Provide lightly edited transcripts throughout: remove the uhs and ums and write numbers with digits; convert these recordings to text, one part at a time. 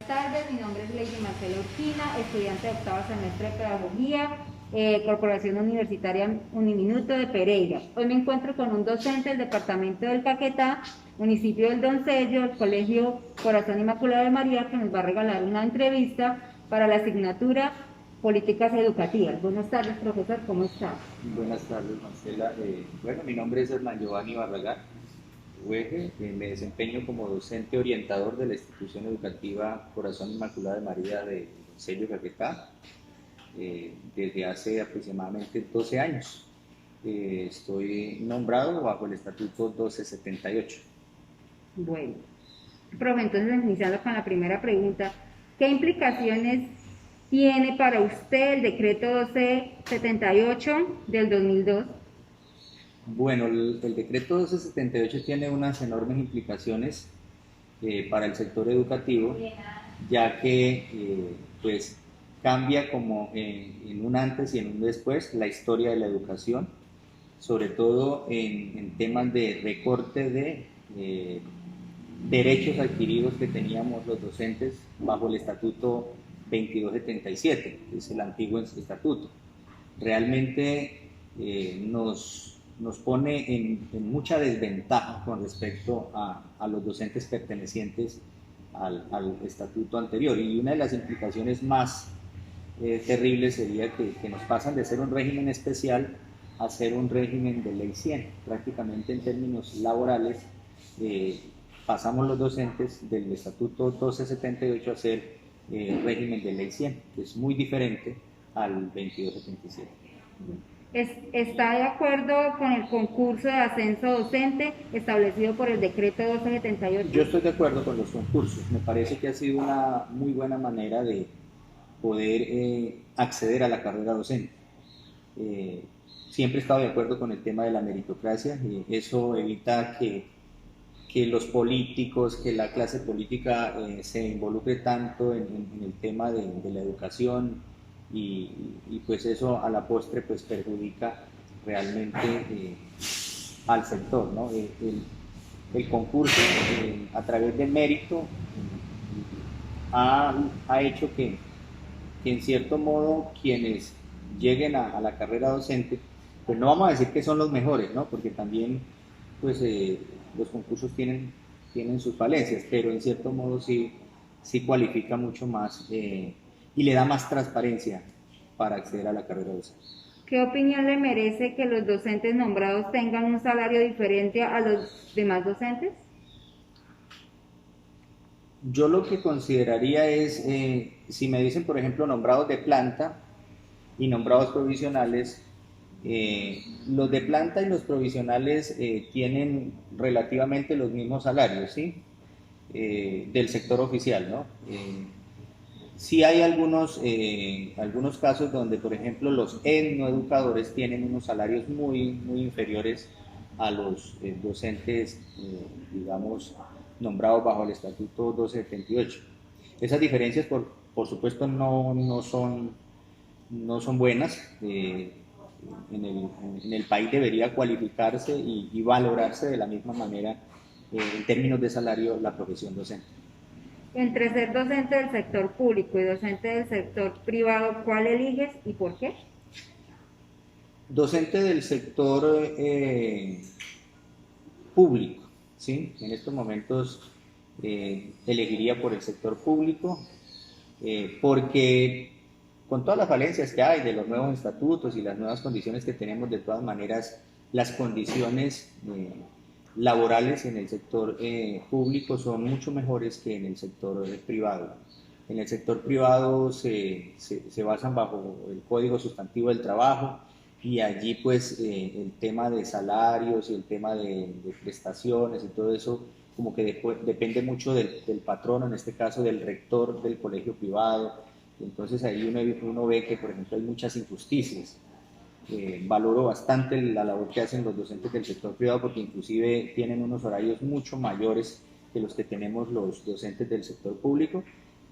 Buenas tardes, mi nombre es Lady Marcela Urquina, estudiante de octavo semestre de Pedagogía, Corporación Universitaria Uniminuto de Pereira. Hoy me encuentro con un docente del departamento del Caquetá, municipio del Doncello, el Colegio Corazón Inmaculado de María, que nos va a regalar una entrevista para la asignatura Políticas Educativas. Buenas tardes, profesor, ¿cómo está? Buenas tardes, Marcela. Bueno, mi nombre es Hernán Giovanni Barragán Ueje. Me desempeño como docente orientador de la institución educativa Corazón Inmaculado de María de Sello Caquetá desde hace aproximadamente 12 años. Estoy nombrado bajo el Estatuto 1278. Bueno, profe, entonces iniciando con la primera pregunta, ¿qué implicaciones tiene para usted el decreto 1278 del 2002? Bueno, el decreto 1278 tiene unas enormes implicaciones para el sector educativo, ya que pues cambia como en un antes y en un después la historia de la educación, sobre todo en temas de recorte de derechos adquiridos que teníamos los docentes bajo el estatuto 2277, que es el antiguo estatuto. Realmente nos pone en mucha desventaja con respecto a los docentes pertenecientes al estatuto anterior. Y una de las implicaciones más terribles sería que nos pasan de ser un régimen especial a ser un régimen de ley 100. Prácticamente en términos laborales pasamos los docentes del estatuto 1278 a ser régimen de ley 100, que es muy diferente al 2277. ¿Está de acuerdo con el concurso de ascenso docente establecido por el decreto 1278? Yo estoy de acuerdo con los concursos. Me parece que ha sido una muy buena manera de poder acceder a la carrera docente. Eh, Siempre he estado de acuerdo con el tema de la meritocracia. Eso evita que los políticos, que la clase política se involucre tanto en el tema de la educación y pues eso a la postre pues perjudica realmente al sector, ¿no? El concurso a través del mérito ha hecho que en cierto modo quienes lleguen a la carrera docente, pues no vamos a decir que son los mejores, ¿no? Porque también pues los concursos tienen sus falencias, pero en cierto modo sí cualifica mucho más y le da más transparencia para acceder a la carrera docente. ¿Qué opinión le merece que los docentes nombrados tengan un salario diferente a los demás docentes? Yo lo que consideraría es, si me dicen, por ejemplo, nombrados de planta y nombrados provisionales, los de planta y los provisionales tienen relativamente los mismos salarios, ¿sí? Del sector oficial, ¿no? Sí hay algunos casos donde, por ejemplo, los etnoeducadores tienen unos salarios muy inferiores a los docentes, digamos, nombrados bajo el Estatuto 1278. Esas diferencias, por supuesto, no son buenas. En el país debería cualificarse y valorarse de la misma manera, en términos de salario, la profesión docente. Entre ser docente del sector público y docente del sector privado, ¿cuál eliges y por qué? Docente del sector público, ¿sí? En estos momentos elegiría por el sector público, porque con todas las falencias que hay de los nuevos estatutos y las nuevas condiciones que tenemos, de todas maneras, las condiciones laborales en el sector público son mucho mejores que en el sector privado. En el sector privado se basan bajo el Código Sustantivo del Trabajo y allí pues el tema de salarios y el tema de prestaciones y todo eso como que depende mucho del patrono, en este caso del rector del colegio privado. Entonces ahí uno ve que, por ejemplo, hay muchas injusticias. Valoro bastante la labor que hacen los docentes del sector privado porque inclusive tienen unos horarios mucho mayores que los que tenemos los docentes del sector público,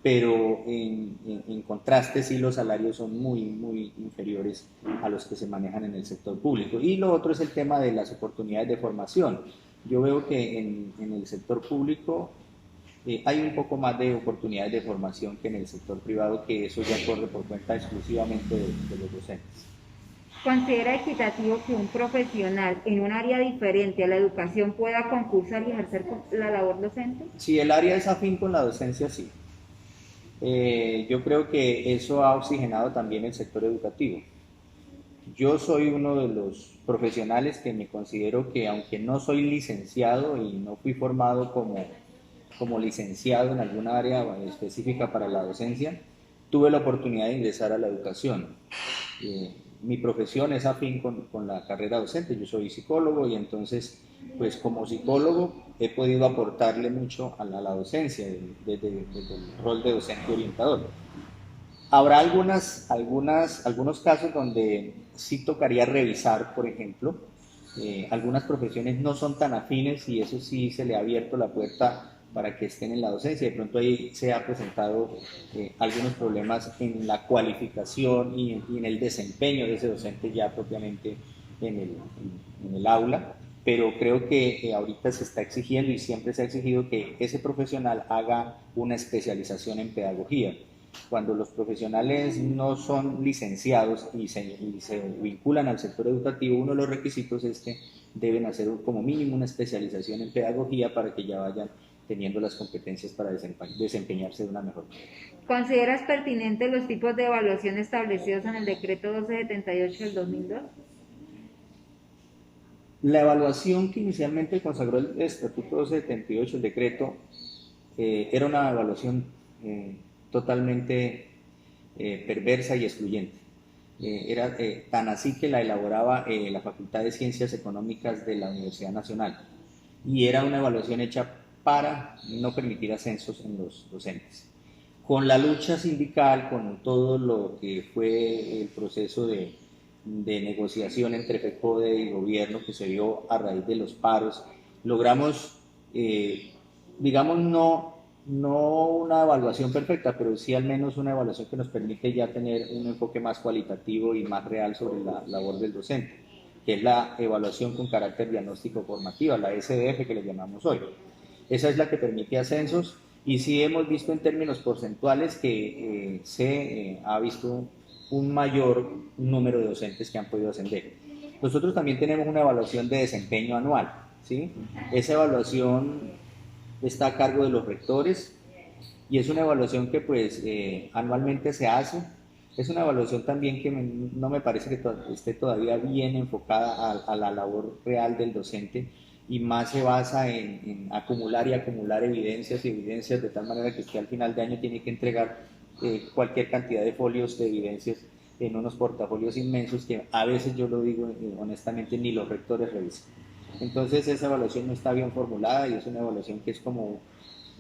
pero en contraste sí los salarios son muy inferiores a los que se manejan en el sector público. Y lo otro es el tema de las oportunidades de formación. Yo veo que en el sector público hay un poco más de oportunidades de formación que en el sector privado, que eso ya corre por cuenta exclusivamente de los docentes. ¿Considera equitativo que un profesional en un área diferente a la educación pueda concursar y ejercer la labor docente? Si el área es afín con la docencia, sí. Yo creo que eso ha oxigenado también el sector educativo. Yo soy uno de los profesionales que me considero que, aunque no soy licenciado y no fui formado como licenciado en alguna área específica para la docencia, tuve la oportunidad de ingresar a la educación. Mi profesión es afín con la carrera docente, yo soy psicólogo y entonces, pues como psicólogo he podido aportarle mucho a la docencia desde el rol de docente orientador. Habrá algunos casos donde sí tocaría revisar, por ejemplo, algunas profesiones no son tan afines y eso sí se le ha abierto la puerta para que estén en la docencia. De pronto ahí se ha presentado algunos problemas en la cualificación y en el desempeño de ese docente ya propiamente en el aula, pero creo que ahorita se está exigiendo y siempre se ha exigido que ese profesional haga una especialización en pedagogía. Cuando los profesionales no son licenciados y se vinculan al sector educativo, uno de los requisitos es que deben hacer como mínimo una especialización en pedagogía para que ya vayan teniendo las competencias para desempeñarse de una mejor manera. ¿Consideras pertinentes los tipos de evaluación establecidos en el decreto 1278 del 2002? La evaluación que inicialmente consagró el Estatuto 1278, el decreto, era una evaluación totalmente perversa y excluyente. Era tan así que la elaboraba la Facultad de Ciencias Económicas de la Universidad Nacional y era una evaluación hecha para no permitir ascensos en los docentes. Con la lucha sindical, con todo lo que fue el proceso de negociación entre FECODE y gobierno que se dio a raíz de los paros, logramos, digamos, no una evaluación perfecta, pero sí al menos una evaluación que nos permite ya tener un enfoque más cualitativo y más real sobre la labor del docente, que es la evaluación con carácter diagnóstico formativa, la SDF que le llamamos hoy. Esa es la que permite ascensos y sí hemos visto en términos porcentuales que se ha visto un mayor número de docentes que han podido ascender. Nosotros también tenemos una evaluación de desempeño anual, ¿sí? Esa evaluación está a cargo de los rectores y es una evaluación que pues anualmente se hace. Es una evaluación también que no me parece que esté todavía bien enfocada a la labor real del docente y más se basa en acumular y acumular evidencias y evidencias de tal manera que usted al final de año tiene que entregar cualquier cantidad de folios de evidencias en unos portafolios inmensos que a veces, yo lo digo honestamente, ni los rectores revisan. Entonces esa evaluación no está bien formulada y es una evaluación que es como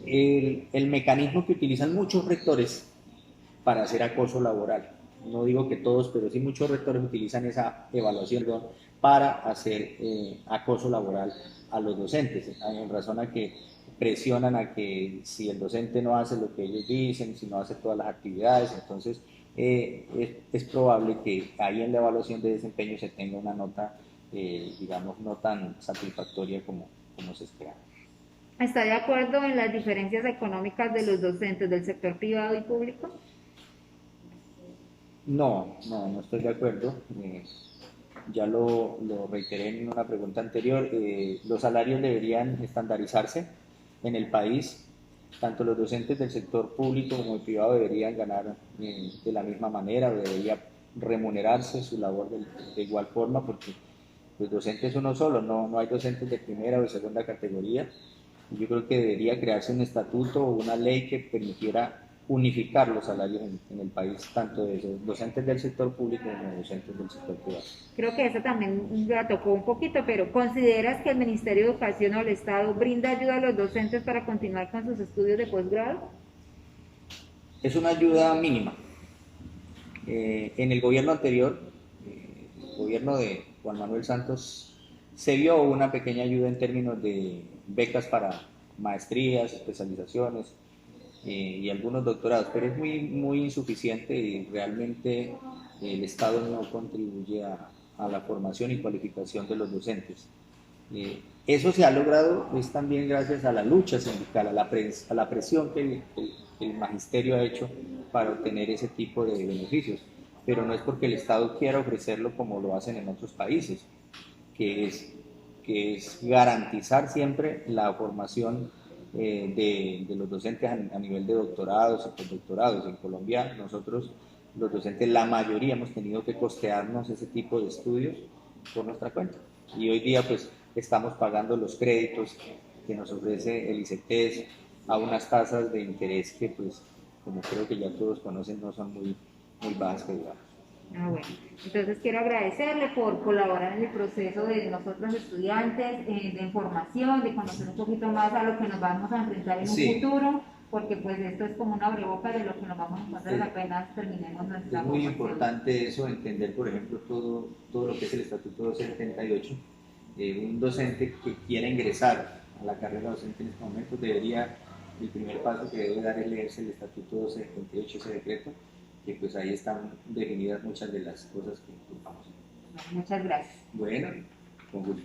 el mecanismo que utilizan muchos rectores para hacer acoso laboral. No digo que todos, pero sí muchos rectores utilizan esa evaluación para hacer acoso laboral a los docentes, en razón a que presionan a que si el docente no hace lo que ellos dicen, si no hace todas las actividades, entonces es probable que ahí en la evaluación de desempeño se tenga una nota, digamos, no tan satisfactoria como se espera. ¿Está de acuerdo en las diferencias económicas de los docentes del sector privado y público? No estoy de acuerdo. Ya lo reiteré en una pregunta anterior. Los salarios deberían estandarizarse en el país. Tanto los docentes del sector público como el privado deberían ganar de la misma manera, debería remunerarse su labor de igual forma, porque los docentes son uno solo, no hay docentes de primera o de segunda categoría. Yo creo que debería crearse un estatuto o una ley que permitiera unificar los salarios en el país, tanto de docentes del sector público como de docentes del sector privado. Creo que eso también la tocó un poquito, pero ¿consideras que el Ministerio de Educación o el Estado brinda ayuda a los docentes para continuar con sus estudios de posgrado? Es una ayuda mínima. En el gobierno anterior, el gobierno de Juan Manuel Santos, se vio una pequeña ayuda en términos de becas para maestrías, especializaciones y algunos doctorados, pero es muy insuficiente y realmente el Estado no contribuye a la formación y cualificación de los docentes. Eso se ha logrado es también gracias a la lucha sindical, a la presión que el magisterio ha hecho para obtener ese tipo de beneficios, pero no es porque el Estado quiera ofrecerlo como lo hacen en otros países, que es, que es garantizar siempre la formación de los docentes a nivel de doctorados y postdoctorados. En Colombia nosotros, los docentes, la mayoría hemos tenido que costearnos ese tipo de estudios por nuestra cuenta. Y hoy día pues estamos pagando los créditos que nos ofrece el ICETES a unas tasas de interés que pues, como creo que ya todos conocen, no son muy bajas que digamos. Ah, bueno. Entonces quiero agradecerle por colaborar en el proceso de nosotros estudiantes, de información, de conocer un poquito más a lo que nos vamos a enfrentar en un Sí, futuro, porque pues esto es como una abrebocas de lo que nos vamos a encontrar sí. apenas terminemos nuestra Es muy formación. importante eso, entender, por ejemplo, todo lo que es el Estatuto 278. Un docente que quiera ingresar a la carrera docente en este momento debería, el primer paso que debe dar es leerse el Estatuto 278, ese decreto, que pues ahí están definidas muchas de las cosas que ocupamos. Muchas gracias. Bueno, con gusto.